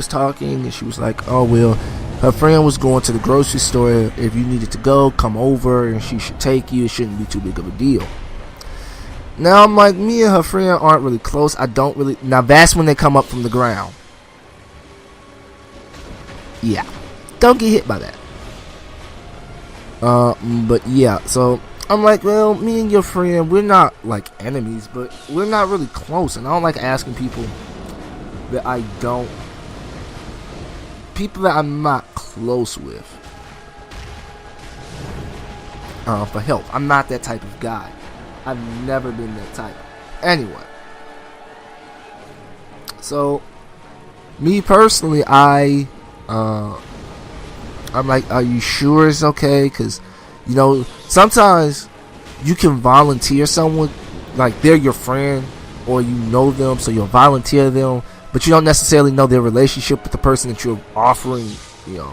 was talking, and she was like, oh, well, her friend was going to the grocery store. If you needed to go, come over, and she should take you. It shouldn't be too big of a deal. Now, I'm like, me and her friend aren't really close. I don't really... Now, that's when they come up from the ground. Yeah. Don't get hit by that. But, yeah. So, I'm like, well, me and your friend, we're not, like, enemies. But we're not really close. And I don't like asking people that I don't... People that I'm not close with. For help. I'm not that type of guy. I've never been that type. Anyway. So, me personally, I'm like, are you sure it's okay? Because, you know, sometimes you can volunteer someone, like they're your friend, or you know them, so you'll volunteer them, but you don't necessarily know their relationship with the person that you're offering, you know.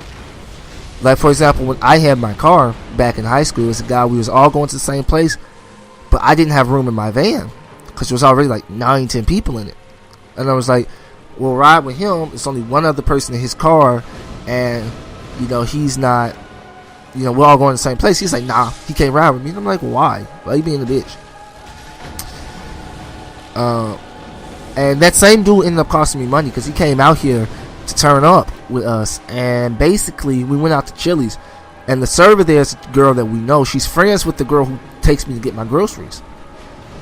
Like, for example, when I had my car back in high school, it was a guy, we was all going to the same place, but I didn't have room in my van because there was already like 9-10 people in it. And I was like, well, ride with him. It's only one other person in his car, and, you know, he's not, you know, we're all going to the same place. He's like, nah, he can't ride with me. And I'm like, why? Why are you being a bitch? And that same dude ended up costing me money because he came out here to turn up with us. And basically, we went out to Chili's. And the server there is a girl that we know. She's friends with the girl who takes me to get my groceries.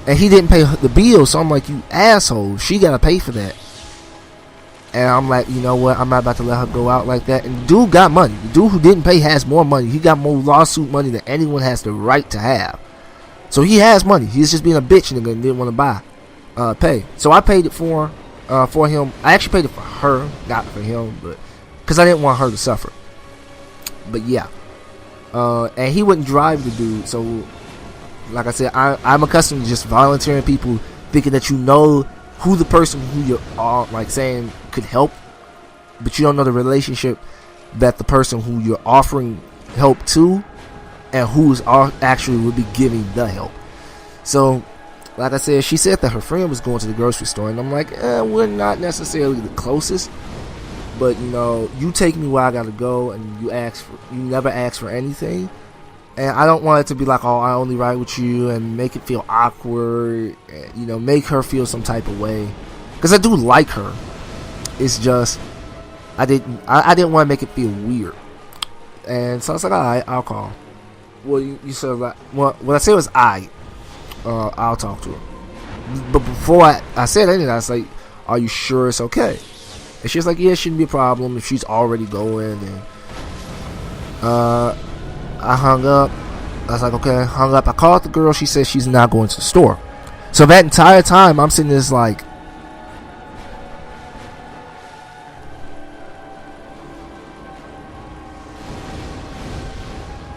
And he didn't pay the bill, so I'm like, you asshole. She got to pay for that. And I'm like, you know what? I'm not about to let her go out like that. And the dude got money. The dude who didn't pay has more money. He got more lawsuit money than anyone has the right to have. So he has money. He's just being a bitch and didn't want to pay. So I paid it for him. I actually paid it for her, not for him, but because I didn't want her to suffer. But yeah. And he wouldn't drive the dude, so like I said, I'm accustomed to just volunteering people, thinking that you know who the person who you're like saying could help, but you don't know the relationship that the person who you're offering help to and who's actually would be giving the help. So like I said, she said that her friend was going to the grocery store, and I'm like, we're not necessarily the closest, but you know, you take me where I gotta go, and you never ask for anything, and I don't want it to be like, oh, I only ride with you, and make it feel awkward, and, you know, make her feel some type of way, because I do like her. It's just I didn't want to make it feel weird, and so I was like, all right, I'll call. Well, you said like, well, what I said was I'll talk to her, but before I said anything, I was like, are you sure it's okay? And she was like, yeah, it shouldn't be a problem if she's already going. And I hung up. I was like, okay, hung up. I called the girl. She said she's not going to the store. So that entire time, I'm sitting there like,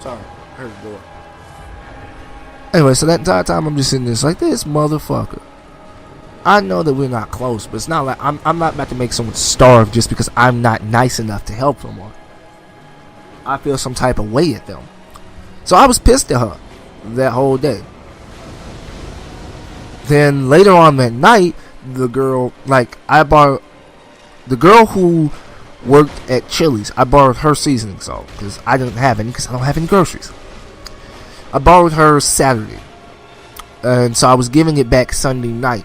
sorry, I heard the door. Anyway, so that entire time, I'm just sitting there like, this motherfucker. I know that we're not close, but it's not like I'm not about to make someone starve just because I'm not nice enough to help someone. I feel some type of way at them. So I was pissed at her that whole day. Then later on that night, the girl who worked at Chili's, I borrowed her seasoning salt because I didn't have any because I don't have any groceries. I borrowed her Saturday, and so I was giving it back Sunday night.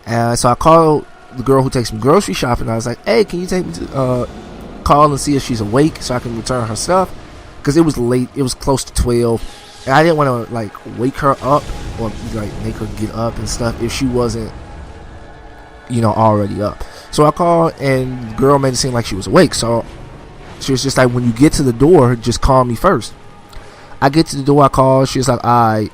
So I called the girl who takes me grocery shopping. I was like, hey, can you take me to call and see if she's awake so I can return her stuff? Because it was late. It was close to 12. And I didn't want to, like, wake her up or, like, make her get up and stuff if she wasn't, you know, already up. So I called, and the girl made it seem like she was awake. So she was just like, when you get to the door, just call me first. I get to the door, I call. She was like, all right,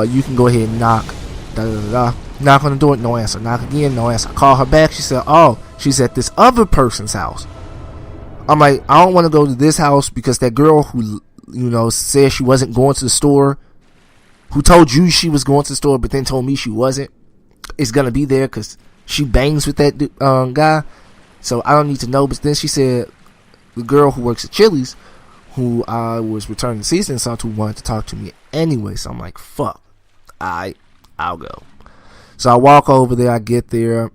you can go ahead and knock. Da-da-da-da. Knock on the door, no answer. Knock again, no answer. I call her back. She said, oh, she's at this other person's house. I'm like, I don't want to go to this house because that girl who, you know, said she wasn't going to the store, who told you she was going to the store but then told me she wasn't, is going to be there because she bangs with that guy. So I don't need to know. But then she said the girl who works at Chili's, who I was returning the seasoning salt to, wanted to talk to me anyway. So I'm like, fuck. I'll go. So I walk over there, I get there,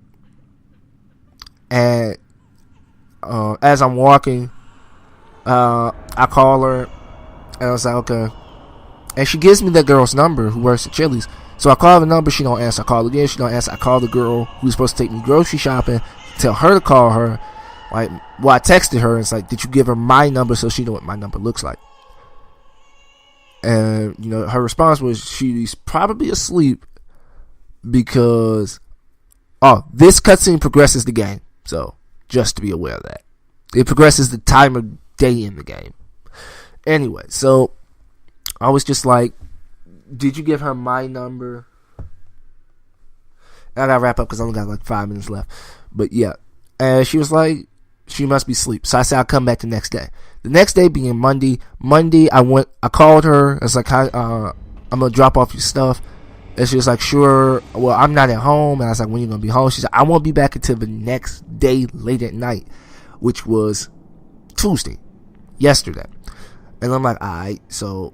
and as I'm walking, I call her, and I was like, okay. And she gives me that girl's number who works at Chili's. So I call the number, she don't answer. I call again, she don't answer. I call the girl who's supposed to take me grocery shopping, tell her to call her. Like, well, I texted her, and it's like, did you give her my number so she know what my number looks like? And, you know, her response was she's probably asleep because, this cutscene progresses the game. So, just to be aware of that. It progresses the time of day in the game. Anyway, so, I was just like, did you give her my number? And I gotta wrap up because I only got like 5 minutes left. But yeah. And she was like, she must be asleep. So I said I'll come back the next day. The next day being Monday, I called her. I was like, I'm gonna drop off your stuff. And she was like, sure. Well, I'm not at home. And I was like, when you gonna be home? She said, I won't be back until the next day late at night, which was Tuesday, yesterday. And I'm like, alright, so.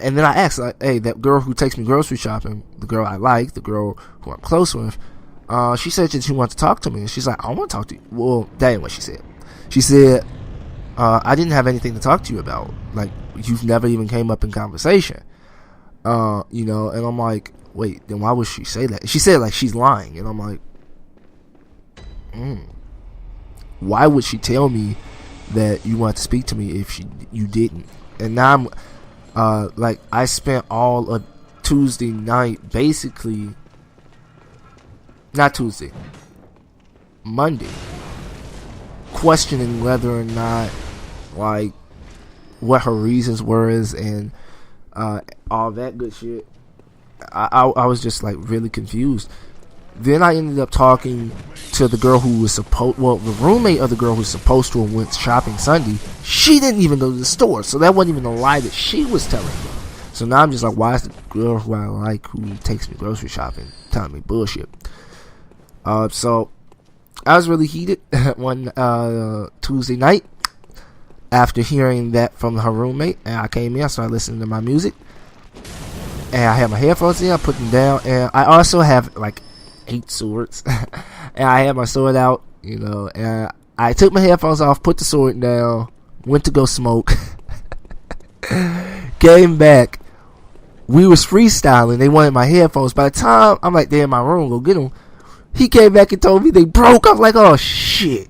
And then I asked, like, hey, that girl who takes me grocery shopping, the girl I like, the girl who I'm close with, she said that she wanted to talk to me. And she's like, I want to talk to you. Well, that ain't what she said. She said, I didn't have anything to talk to you about. Like, you've never even came up in conversation. You know, and I'm like, wait, then why would she say that? She said, like, she's lying. And I'm like, why would she tell me that you want to speak to me if you didn't? And now I'm... like, I spent all of Tuesday night, basically, not Tuesday, Monday, questioning whether or not, like, what her reasons were and all that good shit. I was just, like, really confused. Then I ended up talking to the girl who was the roommate of the girl who was supposed to have went shopping Sunday. She didn't even go to the store, so that wasn't even a lie that she was telling me. So now I'm just like, why is the girl who I like, who takes me grocery shopping, telling me bullshit? So I was really heated one Tuesday night after hearing that from her roommate, and I came in, I started listening to my music, and I had my headphones in, I put them down, and I also have like 8 swords, and I had my sword out, you know, and I took my headphones off, put the sword down, went to go smoke, came back, we was freestyling, they wanted my headphones. By the time I'm like, they're in my room, go get them, he came back and told me they broke. I was like, oh shit.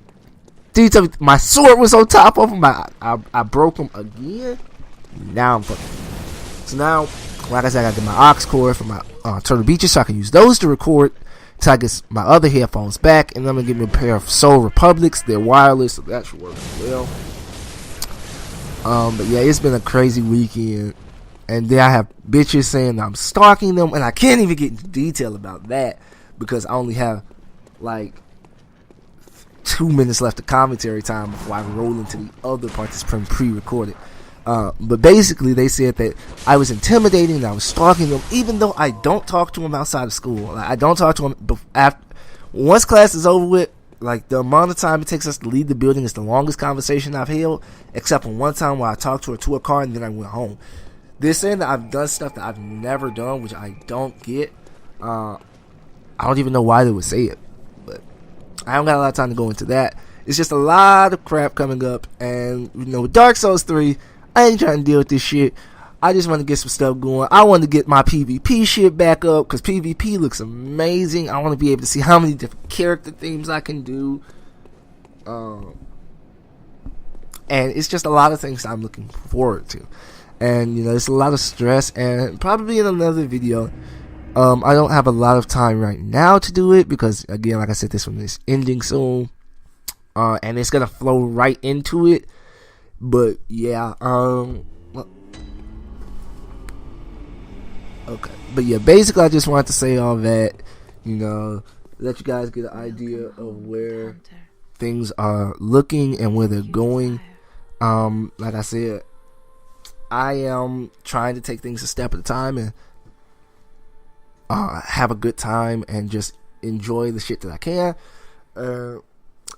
Did he tell me my sword was on top of them? I broke them again. Now I'm fucking. So now, like I said, I got to get my aux cord for my Turtle Beaches so I can use those to record till I get my other headphones back, and then I'm gonna get me a pair of Soul Republics. They're wireless, so that should work as well. But yeah, it's been a crazy weekend, and then I have bitches saying I'm stalking them, and I can't even get into detail about that because I only have like 2 minutes left of commentary time before I roll into the other part that's pre-recorded. But basically they said that I was intimidating and I was stalking them, even though I don't talk to them outside of school. Like, I don't talk to them once class is over with. Like, the amount of time it takes us to leave the building is the longest conversation I've held, except for one time where I talked to her to her car and then I went home. They're saying that I've done stuff that I've never done, which I don't get. I don't even know why they would say it, but I don't got a lot of time to go into that. It's just a lot of crap coming up, and you know, with Dark Souls 3, I ain't trying to deal with this shit. I just want to get some stuff going. I want to get my PvP shit back up, because PvP looks amazing. I want to be able to see how many different character themes I can do. And it's just a lot of things I'm looking forward to. And, you know, it's a lot of stress, and probably in another video. I don't have a lot of time right now to do it, because, again, like I said, this one is ending soon. And it's going to flow right into it. But, yeah, okay. But, yeah, basically, I just wanted to say all that, you know, let you guys get an idea of where things are looking and where they're going. Like I said, I am trying to take things a step at a time and have a good time and just enjoy the shit that I can.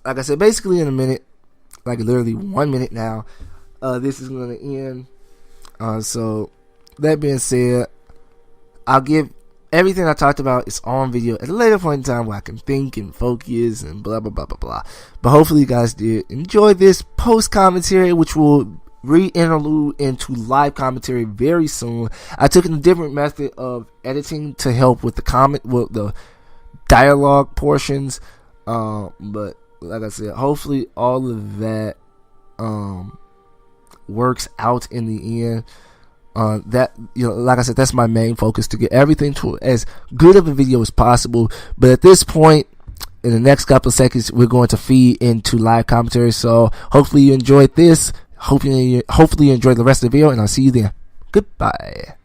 Like I said, basically in a minute, like literally 1 minute now, this is going to end. So that being said, I'll give everything I talked about is on video at a later point in time where I can think and focus and blah blah blah blah blah. But hopefully you guys did enjoy this post commentary, which will re-interlude into live commentary very soon. I took a different method of editing to help with the dialogue portions, but like I said, hopefully all of that works out in the end. That, like I said, that's my main focus, to get everything to as good of a video as possible. But at this point, in the next couple of seconds, we're going to feed into live commentary. So hopefully you enjoyed this. Hopefully you enjoyed the rest of the video, and I'll see you then. Goodbye.